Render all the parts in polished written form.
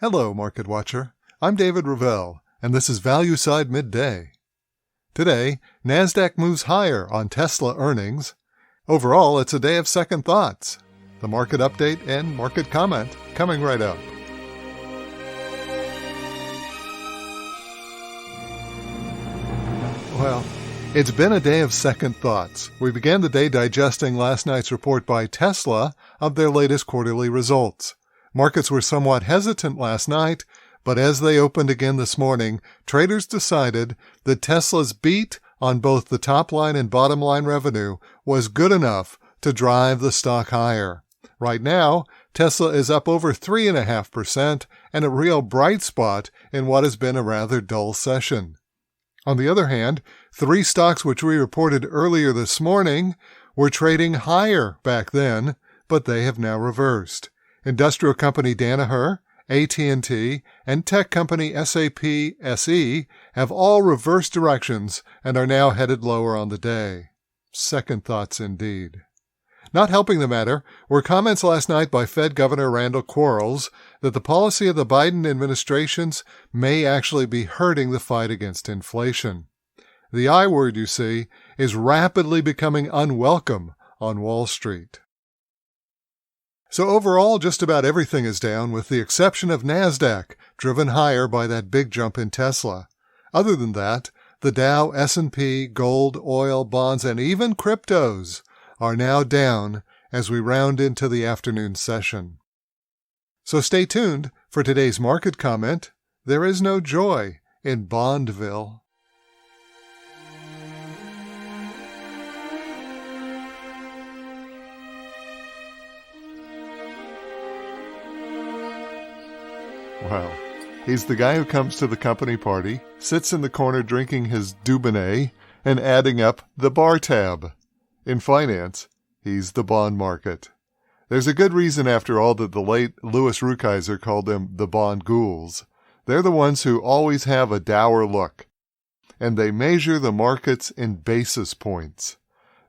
Hello, Market Watcher. I'm David Ravel, and this is Value Side Midday. Today, NASDAQ moves higher on Tesla earnings. Overall, it's a day of second thoughts. The market update and market comment coming right up. Well, it's been a day of second thoughts. We began the day digesting last night's report by Tesla of their latest quarterly results. Markets were somewhat hesitant last night, but as they opened again this morning, traders decided that Tesla's beat on both the top line and bottom line revenue was good enough to drive the stock higher. Right now, Tesla is up over 3.5% and a real bright spot in what has been a rather dull session. On the other hand, three stocks which we reported earlier this morning were trading higher back then, but they have now reversed. Industrial company Danaher, AT&T, and tech company SAP SE have all reversed directions and are now headed lower on the day. Second thoughts indeed. Not helping the matter were comments last night by Fed Governor Randall Quarles that the policy of the Biden administrations may actually be hurting the fight against inflation. The I word, you see, is rapidly becoming unwelcome on Wall Street. So overall, just about everything is down with the exception of NASDAQ, driven higher by that big jump in Tesla. Other than that, the Dow, S&P, gold, oil, bonds, and even cryptos are now down as we round into the afternoon session. So stay tuned for today's market comment. There is no joy in Bondville. Wow. He's the guy who comes to the company party, sits in the corner drinking his Dubonnet, and adding up the bar tab. In finance, he's the bond market. There's a good reason, after all, that the late Louis Rukeyser called them the bond ghouls. They're the ones who always have a dour look, and they measure the markets in basis points.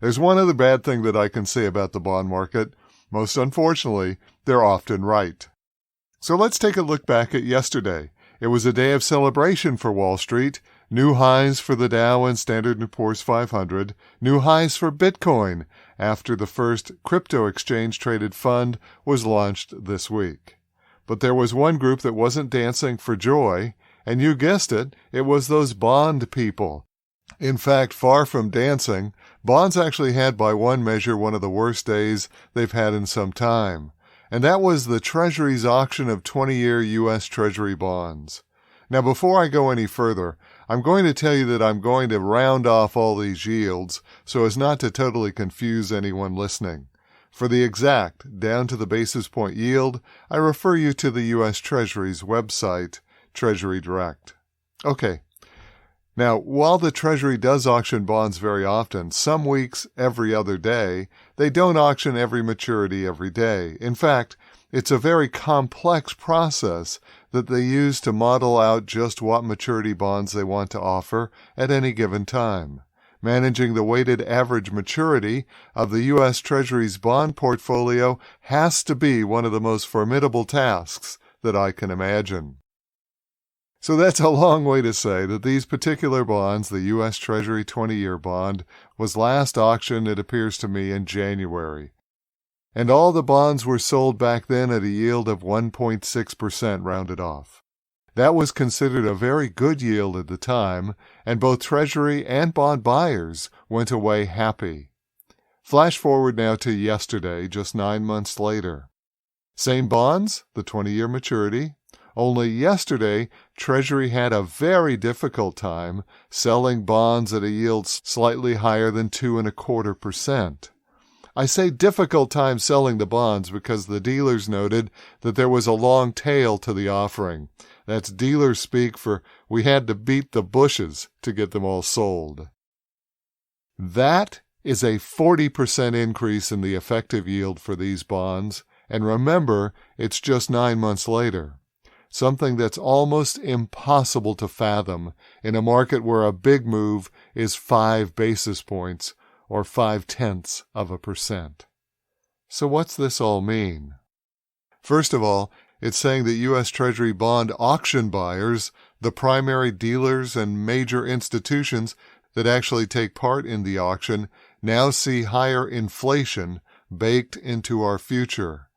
There's one other bad thing that I can say about the bond market. Most unfortunately, they're often right. So let's take a look back at yesterday. It was a day of celebration for Wall Street. New highs for the Dow and Standard & Poor's 500. New highs for Bitcoin after the first crypto exchange-traded fund was launched this week. But there was one group that wasn't dancing for joy, and you guessed it, it was those bond people. In fact, far from dancing, bonds actually had by one measure one of the worst days they've had in some time. And that was the Treasury's auction of 20-year U.S. Treasury bonds. Now, before I go any further, I'm going to tell you that I'm going to round off all these yields so as not to totally confuse anyone listening. For the exact, down to the basis point yield, I refer you to the U.S. Treasury's website, Treasury Direct. Okay. Now, while the Treasury does auction bonds very often, some weeks every other day, they don't auction every maturity every day. In fact, it's a very complex process that they use to model out just what maturity bonds they want to offer at any given time. Managing the weighted average maturity of the U.S. Treasury's bond portfolio has to be one of the most formidable tasks that I can imagine. So that's a long way to say that these particular bonds, the U.S. Treasury 20-year bond, was last auctioned, it appears to me, in January. And all the bonds were sold back then at a yield of 1.6% rounded off. That was considered a very good yield at the time, and both Treasury and bond buyers went away happy. Flash forward now to yesterday, just 9 months later. Same bonds, the 20-year maturity. Only yesterday, Treasury had a very difficult time selling bonds at a yield slightly higher than 2.25%. I say difficult time selling the bonds because the dealers noted that there was a long tail to the offering. That's dealer speak for we had to beat the bushes to get them all sold. That is a 40% increase in the effective yield for these bonds, and remember, it's just 9 months later. Something that's almost impossible to fathom in a market where a big move is 5 basis points or 0.5%. So what's this all mean? First of all, It's saying that U.S. Treasury bond auction buyers, the primary dealers and major institutions that actually take part in the auction, now see higher inflation baked into our future.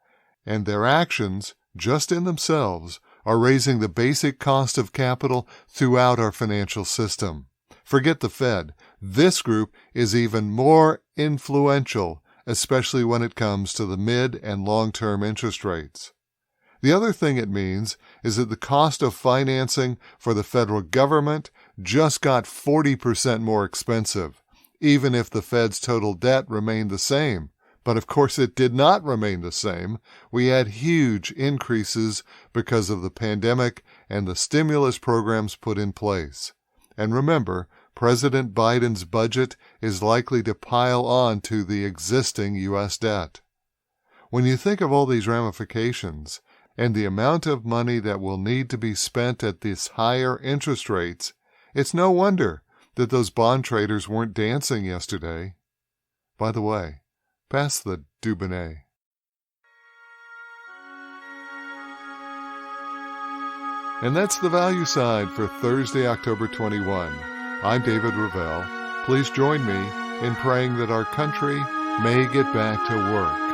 And their actions, just in themselves, are raising the basic cost of capital throughout our financial system. Forget the Fed. This group is even more influential, especially when it comes to the mid- and long-term interest rates. The other thing it means is that the cost of financing for the federal government just got 40% more expensive, even if the Fed's total debt remained the same. But of course it did not remain the same. We had huge increases because of the pandemic and the stimulus programs put in place. And remember, President Biden's budget is likely to pile on to the existing U.S. debt. When you think of all these ramifications and the amount of money that will need to be spent at these higher interest rates, it's no wonder that those bond traders weren't dancing yesterday. By the way, pass the Dubonnet. And that's the value side for Thursday, October 21. I'm David Ravel. Please join me in praying that our country may get back to work.